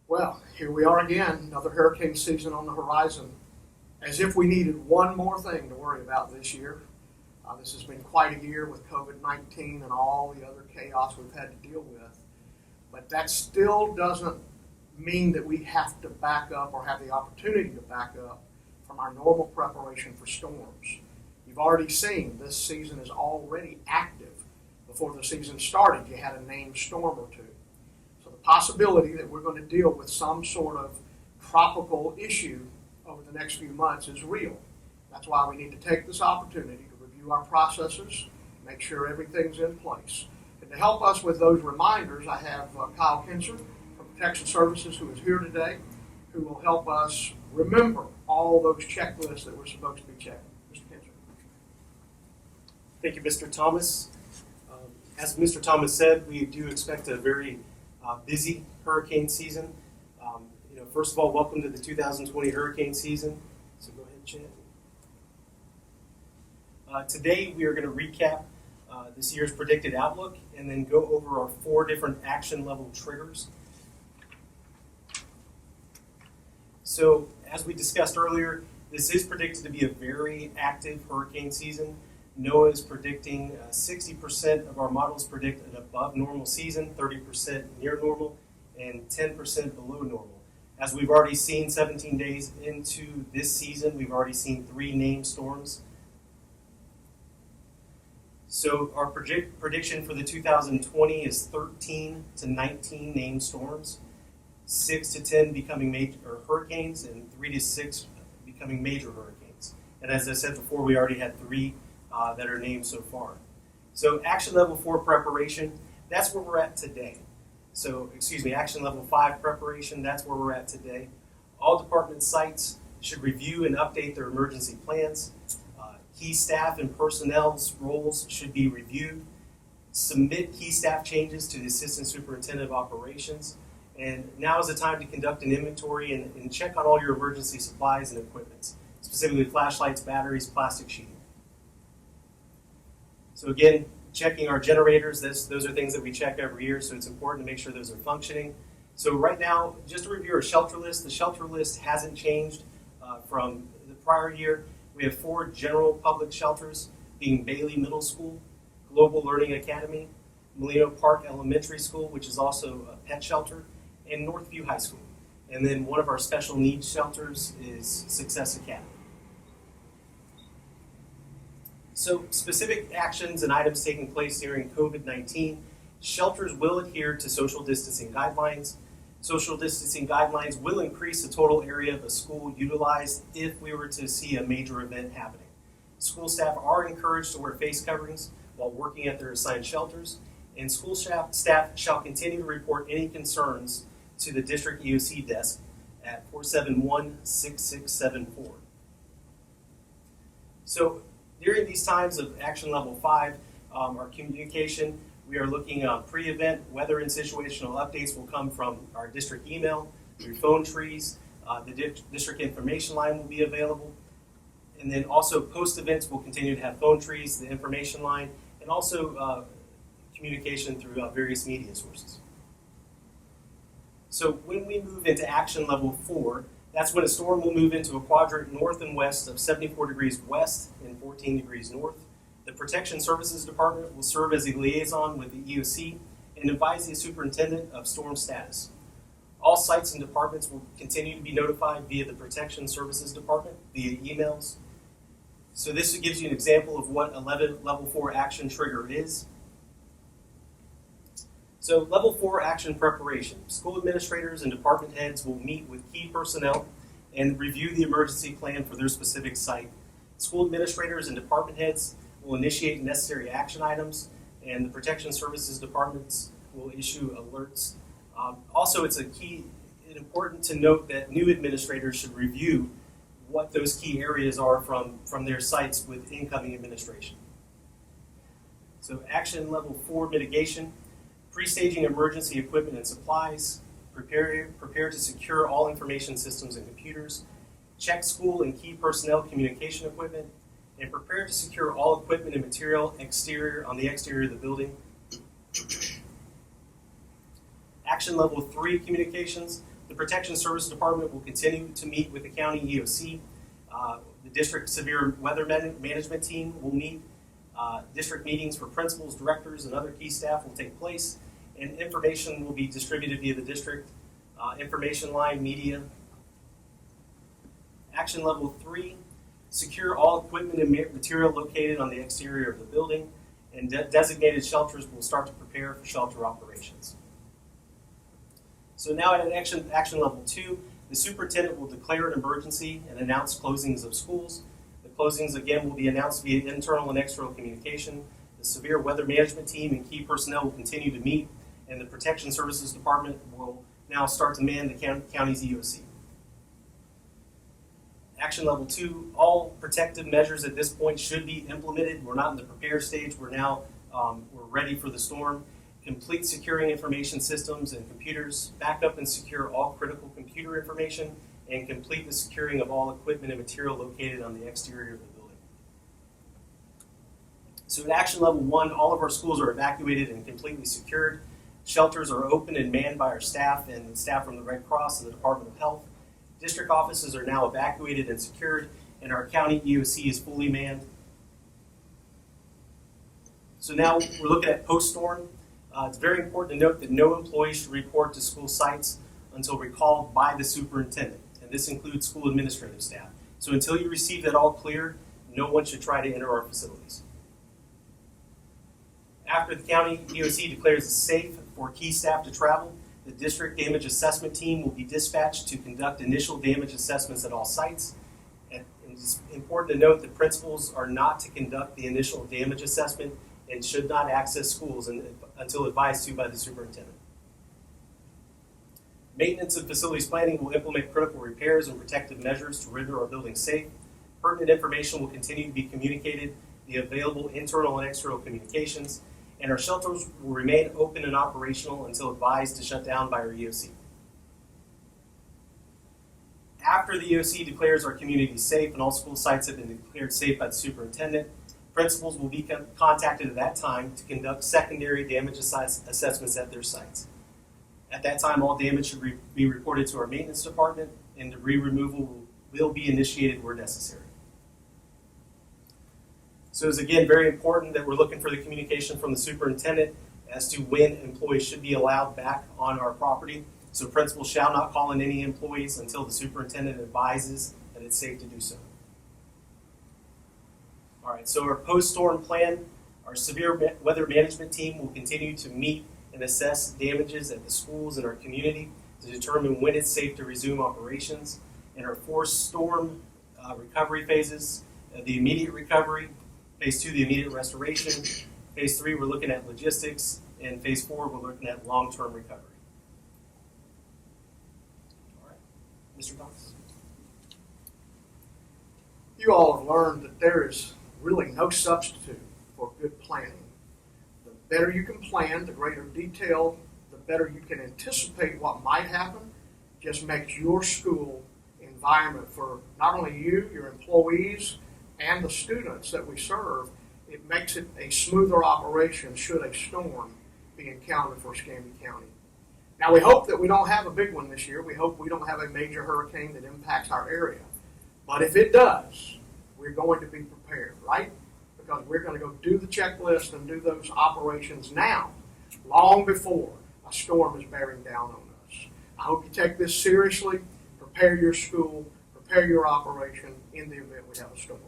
Well, here we are again, another hurricane season on the horizon, as if we needed one more thing to worry about this year. This has been quite a year with COVID-19 and all the other chaos we've had to deal with. But that still doesn't mean that we have to back up or have the opportunity to back up from our normal preparation for storms. You've already seen this season is already active. Before the season started, you had a named storm or two. So the possibility that we're going to deal with some sort of tropical issue over the next few months is real. That's why we need to take this opportunity to review our processes, make sure everything's in place. And to help us with those reminders, I have Kyle Kinser from Protection Services who is here today, who will help us remember all those checklists that we're supposed to be checking. Mr. Kinser. Thank you, Mr. Thomas. As Mr. Thomas said, we do expect a very busy hurricane season. First of all, welcome to the 2020 hurricane season. So go ahead, Chad. Today we are going to recap this year's predicted outlook and then go over our 4 different action level triggers. So as we discussed earlier, this is predicted to be a very active hurricane season. NOAA is predicting 60% of our models predict an above normal season, 30% near normal, and 10% below normal. As we've already seen 17 days into this season, we've already seen 3 named storms. So our prediction for the 2020 is 13 to 19 named storms, 6 to 10 becoming major hurricanes, and 3 to 6 becoming major hurricanes. And as I said before, we already had 3 that are named so far. So action level 4 preparation, that's where we're at today. So, action level 5 preparation, that's where we're at today. All department sites should review and update their emergency plans. Key staff and personnel's roles should be reviewed. Submit key staff changes to the Assistant Superintendent of Operations. And now is the time to conduct an inventory and check on all your emergency supplies and equipment, specifically flashlights, batteries, plastic sheeting. So again, checking our generators, those are things that we check every year, so it's important to make sure those are functioning. So right now, just to review our shelter list, the shelter list hasn't changed from the prior year. We have 4 general public shelters, being Bailey Middle School, Global Learning Academy, Molino Park Elementary School, which is also a pet shelter, and Northview High School. And then one of our special needs shelters is Success Academy. So specific actions and items taking place during COVID-19, shelters will adhere to social distancing guidelines. Social distancing guidelines will increase the total area of a school utilized if we were to see a major event happening. School staff are encouraged to wear face coverings while working at their assigned shelters, and school staff shall continue to report any concerns to the district EOC desk at 471-6674. So during these times of action level 5, our communication, we are looking pre-event weather and situational updates will come from our district email, through phone trees, the district information line will be available, and then also post-events will continue to have phone trees, the information line, and also communication through various media sources. So when we move into action level 4, that's when a storm will move into a quadrant north and west of 74 degrees west and 14 degrees north. The Protection Services Department will serve as a liaison with the EOC and advise the superintendent of storm status. All sites and departments will continue to be notified via the Protection Services Department, via emails. So this gives you an example of what a level 4 action trigger is. So level 4 action preparation. School administrators and department heads will meet with key personnel and review the emergency plan for their specific site. School administrators and department heads will initiate necessary action items, and the Protection Services Departments will issue alerts. Also, it's important to note that new administrators should review what those key areas are from their sites with incoming administration. So action level 4 mitigation. Pre-staging emergency equipment and supplies, prepare to secure all information systems and computers, check school and key personnel communication equipment, and prepare to secure all equipment and material on the exterior of the building. Action level 3 communications The Protection Service Department will continue to meet with the county EOC. The district severe weather management team will meet. District meetings for principals, directors, and other key staff will take place, and information will be distributed via the district information line, media. Action level 3, secure all equipment and material located on the exterior of the building, and designated shelters will start to prepare for shelter operations. So now at action level 2, the superintendent will declare an emergency and announce closings of schools. The closings again will be announced via internal and external communication. The severe weather management team and key personnel will continue to meet, and the Protection Services Department will now start to man the county's EOC. Action level 2, all protective measures at this point should be implemented. We're not in the prepare stage. We're now we're ready for the storm. Complete securing information systems and computers, back up and secure all critical computer information, and complete the securing of all equipment and material located on the exterior of the building. So at action level 1, all of our schools are evacuated and completely secured. Shelters are open and manned by our staff and staff from the Red Cross and the Department of Health. District offices are now evacuated and secured, and our county EOC is fully manned. So now we're looking at post-storm. It's very important to note that no employee should report to school sites until recalled by the superintendent, and this includes school administrative staff. So until you receive that all clear, no one should try to enter our facilities. After the county EOC declares it safe for key staff to travel, the district damage assessment team will be dispatched to conduct initial damage assessments at all sites. And it's important to note that principals are not to conduct the initial damage assessment and should not access schools until advised to by the superintendent. Maintenance and facilities planning will implement critical repairs and protective measures to render our buildings safe. Pertinent information will continue to be communicated via available internal and external communications, and our shelters will remain open and operational until advised to shut down by our EOC. After the EOC declares our community safe and all school sites have been declared safe by the superintendent, principals will be contacted at that time to conduct secondary damage assessments at their sites. At that time, all damage should be reported to our maintenance department, and debris removal will be initiated where necessary. So it's again very important that we're looking for the communication from the superintendent as to when employees should be allowed back on our property. So principals shall not call in any employees until the superintendent advises that it's safe to do so. All right, so our post-storm plan, our severe weather management team will continue to meet and assess damages at the schools in our community to determine when it's safe to resume operations. And our 4 storm recovery phases, the immediate recovery, phase 2, the immediate restoration, phase 3, we're looking at logistics, and phase 4, we're looking at long-term recovery. All right, Mr. Thomas. You all have learned that there is really no substitute for good planning. The better you can plan, the greater detail, the better you can anticipate what might happen, just makes your school environment for not only you, your employees, and the students that we serve, it makes it a smoother operation should a storm be encountered for Escambia County. Now we hope that we don't have a big one this year. We hope we don't have a major hurricane that impacts our area. But if it does, we're going to be prepared, right? Because we're going to go do the checklist and do those operations now, long before a storm is bearing down on us. I hope you take this seriously, prepare your school, prepare your operation in the event we have a storm.